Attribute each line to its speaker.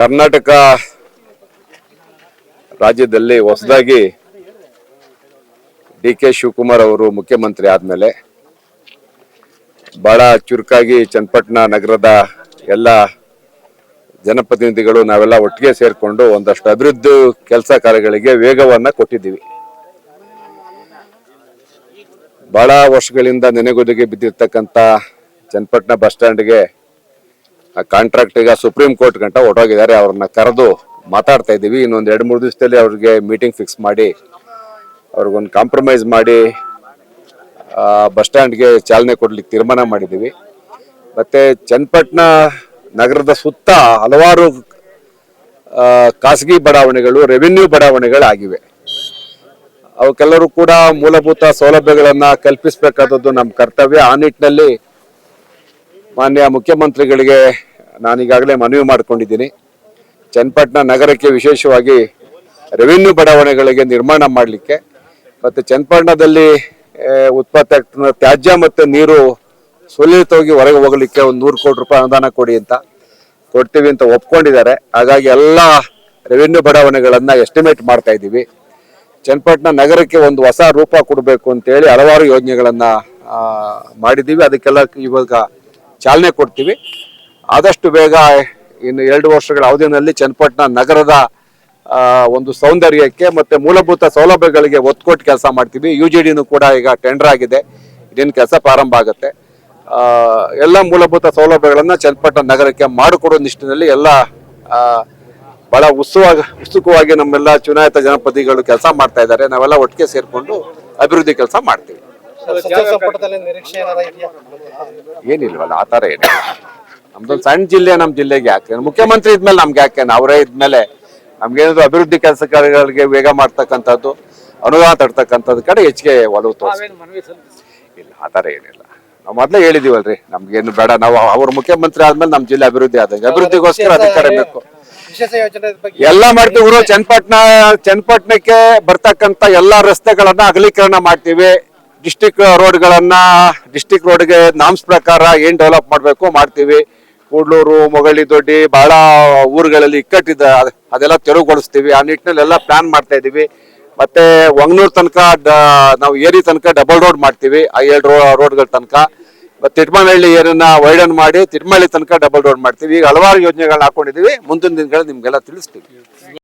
Speaker 1: ಕರ್ನಾಟಕ ರಾಜ್ಯದಲ್ಲಿ ಹೊಸದಾಗಿ ಡಿ.ಕೆ. ಶಿವಕುಮಾರ್ ಅವರು ಮುಖ್ಯಮಂತ್ರಿ ಆದ್ಮೇಲೆ ಬಹಳ ಚುರುಕಾಗಿ ಚನ್ನಪಟ್ಟಣ ನಗರದ ಎಲ್ಲ ಜನಪ್ರತಿನಿಧಿಗಳು ನಾವೆಲ್ಲ ಒಟ್ಟಿಗೆ ಸೇರಿಕೊಂಡು ಒಂದಷ್ಟು ಅಭಿವೃದ್ಧಿ ಕೆಲಸ ಕಾರ್ಯಗಳಿಗೆ ವೇಗವನ್ನ ಕೊಟ್ಟಿದ್ದೀವಿ. ಬಹಳ ವರ್ಷಗಳಿಂದ ನೆನೆಗುದಿಗೆ ಬಿದ್ದಿರ್ತಕ್ಕಂಥ ಚನ್ನಪಟ್ಟಣ ಬಸ್ ಸ್ಟ್ಯಾಂಡ್ಗೆ ಕಾಂಟ್ರಾಕ್ಟ್ ಈಗ ಸುಪ್ರೀಂ ಕೋರ್ಟ್ ಗಂಟ ಹೊರಟೋಗಿದ್ದಾರೆ. ಅವ್ರನ್ನ ಕರೆದು ಮಾತಾಡ್ತಾ ಇದ್ದೀವಿ. ಇನ್ನೊಂದು 2-3 ದಿವಸದಲ್ಲಿ ಅವ್ರಿಗೆ ಮೀಟಿಂಗ್ ಫಿಕ್ಸ್ ಮಾಡಿ ಅವ್ರಿಗೊಂದು ಕಾಂಪ್ರಮೈಸ್ ಮಾಡಿ ಬಸ್ ಸ್ಟ್ಯಾಂಡ್ಗೆ ಚಾಲನೆ ಕೊಡ್ಲಿಕ್ಕೆ ತೀರ್ಮಾನ ಮಾಡಿದ್ದೀವಿ. ಮತ್ತೆ ಚನ್ನಪಟ್ಟಣ ನಗರದ ಸುತ್ತ ಹಲವಾರು ಖಾಸಗಿ ಬಡಾವಣೆಗಳು, ರೆವಿನ್ಯೂ ಬಡಾವಣೆಗಳಾಗಿವೆ. ಅವಕ್ಕೆಲ್ಲರೂ ಕೂಡ ಮೂಲಭೂತ ಸೌಲಭ್ಯಗಳನ್ನ ಕಲ್ಪಿಸಬೇಕಾದದ್ದು ನಮ್ಮ ಕರ್ತವ್ಯ. ಆ ನಿಟ್ಟಿನಲ್ಲಿ ಮಾನ್ಯ ಮುಖ್ಯಮಂತ್ರಿಗಳಿಗೆ ನಾನೀಗಾಗಲೇ ಮನವಿ ಮಾಡಿಕೊಂಡಿದ್ದೀನಿ. ಚನ್ನಪಟ್ಟಣ ನಗರಕ್ಕೆ ವಿಶೇಷವಾಗಿ ರೆವಿನ್ಯೂ ಬಡಾವಣೆಗಳಿಗೆ ನಿರ್ಮಾಣ ಮಾಡಲಿಕ್ಕೆ ಮತ್ತು ಚನ್ನಪಟ್ಟಣದಲ್ಲಿ ಉತ್ಪತ್ತಿ ಆಗ್ತಿರೋ ತ್ಯಾಜ್ಯ ಮತ್ತು ನೀರು ಸುಲಿತವಾಗಿ ಹೊರಗೆ ಹೋಗಲಿಕ್ಕೆ ಒಂದು 100 ಕೋಟಿ ರೂಪಾಯಿ ಅನುದಾನ ಕೊಡಿ ಅಂತ ಕೊಡ್ತೀವಿ ಅಂತ ಒಪ್ಕೊಂಡಿದ್ದಾರೆ. ಹಾಗಾಗಿ ಎಲ್ಲ ರೆವಿನ್ಯೂ ಬಡಾವಣೆಗಳನ್ನು ಎಸ್ಟಿಮೇಟ್ ಮಾಡ್ತಾ ಇದ್ದೀವಿ. ಚನ್ನಪಟ್ಟಣ ನಗರಕ್ಕೆ ಒಂದು ಹೊಸ ರೂಪ ಕೊಡಬೇಕು ಅಂತೇಳಿ ಹಲವಾರು ಯೋಜನೆಗಳನ್ನು ಮಾಡಿದ್ದೀವಿ. ಅದಕ್ಕೆಲ್ಲ ಇವಾಗ ಚಾಲನೆ ಕೊಡ್ತೀವಿ. ಆದಷ್ಟು ಬೇಗ ಇನ್ನು 2 ವರ್ಷಗಳ ಅವಧಿಯಲ್ಲಿ ಚನ್ನಪಟ್ಟಣ ನಗರದ ಒಂದು ಸೌಂದರ್ಯಕ್ಕೆ ಮತ್ತೆ ಮೂಲಭೂತ ಸೌಲಭ್ಯಗಳಿಗೆ ಒತ್ತು ಕೊಟ್ಟು ಕೆಲಸ ಮಾಡ್ತೀವಿ. UGDನೂ ಕೂಡ ಈಗ ಟೆಂಡರ್ ಆಗಿದೆ. ಇದೇನು ಕೆಲಸ ಪ್ರಾರಂಭ ಆಗುತ್ತೆ. ಎಲ್ಲ ಮೂಲಭೂತ ಸೌಲಭ್ಯಗಳನ್ನ ಚನ್ನಪಟ್ಟಣ ನಗರಕ್ಕೆ ಮಾಡಿಕೊಡೋ ನಿಟ್ಟಿನಲ್ಲಿ ಎಲ್ಲ ಬಹಳ ಉತ್ಸುಕವಾಗಿ ನಮ್ಮೆಲ್ಲ ಚುನಾಯಿತ ಜನಪ್ರತಿನಿಧಿಗಳು ಕೆಲಸ ಮಾಡ್ತಾ ಇದ್ದಾರೆ. ನಾವೆಲ್ಲ ಒಟ್ಟಿಗೆ ಸೇರ್ಕೊಂಡು ಅಭಿವೃದ್ಧಿ ಕೆಲಸ ಮಾಡ್ತೀವಿ. ಏನಿಲ್ವಲ್ಲ, ಆ ತರ ಏನಿಲ್ಲ. ನಮ್ದೊಂದು ಸಣ್ಣ ಜಿಲ್ಲೆ, ನಮ್ಮ ಜಿಲ್ಲೆಗೆ ಯಾಕೆ ಮುಖ್ಯಮಂತ್ರಿ ಇದ್ಮೇಲೆ ನಮ್ಗೆ ಯಾಕೆ, ಅವರೇ ಇದ್ಮೇಲೆ ನಮ್ಗೇನಾದ್ರು ಅಭಿವೃದ್ಧಿ ಕೆಲಸ ಕಾರ್ಯಗಳಿಗೆ ವೇಗ ಮಾಡ್ತಕ್ಕಂಥದ್ದು, ಅನುದಾನ ತಡ್ತಕ್ಕಂಥದ್ದು ಕಡೆ ಹೆಚ್ಚಿಗೆ ಒಲವು ಇಲ್ಲ. ಆ ತರ ಏನಿಲ್ಲ. ನಾವು ಮೊದ್ಲೇ ಹೇಳಿದೀವಲ್ರಿ, ನಮ್ಗೇನು ಬೇಡ. ನಾವು ಅವ್ರ ಮುಖ್ಯಮಂತ್ರಿ ಆದ್ಮೇಲೆ ನಮ್ಮ ಜಿಲ್ಲೆ ಅಭಿವೃದ್ಧಿ ಆದಂಗೆ, ಅಭಿವೃದ್ಧಿಗೋಸ್ಕರ ಅಧಿಕಾರ ಬೇಕು. ಎಲ್ಲ ಮಾಡ್ತೀವಿ. ಚನ್ನಪಟ್ಟಣಕ್ಕೆ ಬರ್ತಕ್ಕಂಥ ಎಲ್ಲಾ ರಸ್ತೆಗಳನ್ನ ಅಗಲೀಕರಣ ಮಾಡ್ತೀವಿ. ಡಿಸ್ಟಿಕ್ ರೋಡ್ಗೆ ನಾಮ್ಸ್ ಪ್ರಕಾರ ಏನ್ ಡೆವಲಪ್ ಮಾಡ್ಬೇಕು ಮಾಡ್ತೀವಿ. ಕೂಡ್ಲೂರು, ಮೊಗಳಿ ದೊಡ್ಡಿ ಬಹಳ ಊರುಗಳಲ್ಲಿ ಇಕ್ಕಟ್ಟಿದೆ, ಅದೆಲ್ಲ ತೆರವುಗೊಳಿಸ್ತೀವಿ. ಆ ನಿಟ್ಟಿನಲ್ಲಿ ಎಲ್ಲ ಪ್ಲಾನ್ ಮಾಡ್ತಾ ಇದೀವಿ. ಮತ್ತೆ ವಂಗನೂರ್ ತನಕ ನಾವು ಏರಿ ತನಕ ಡಬಲ್ ರೋಡ್ ಮಾಡ್ತೀವಿ. ಆ 2 ರೋಡ್ಗಳ ತನಕ. ಮತ್ತೆ ತಿಟ್ಮನಹಳ್ಳಿ ಏರಿಯನ್ನ ವೈಡನ್ ಮಾಡಿ ತಿಟ್ಮನಹಳ್ಳಿ ತನಕ ಡಬಲ್ ರೋಡ್ ಮಾಡ್ತೀವಿ. ಈಗ ಹಲವಾರು ಯೋಜನೆಗಳನ್ನ ಹಾಕೊಂಡಿದೀವಿ. ಮುಂದಿನ ದಿನಗಳಲ್ಲಿ ನಿಮ್ಗೆಲ್ಲ ತಿಳಿಸ್ತೀವಿ.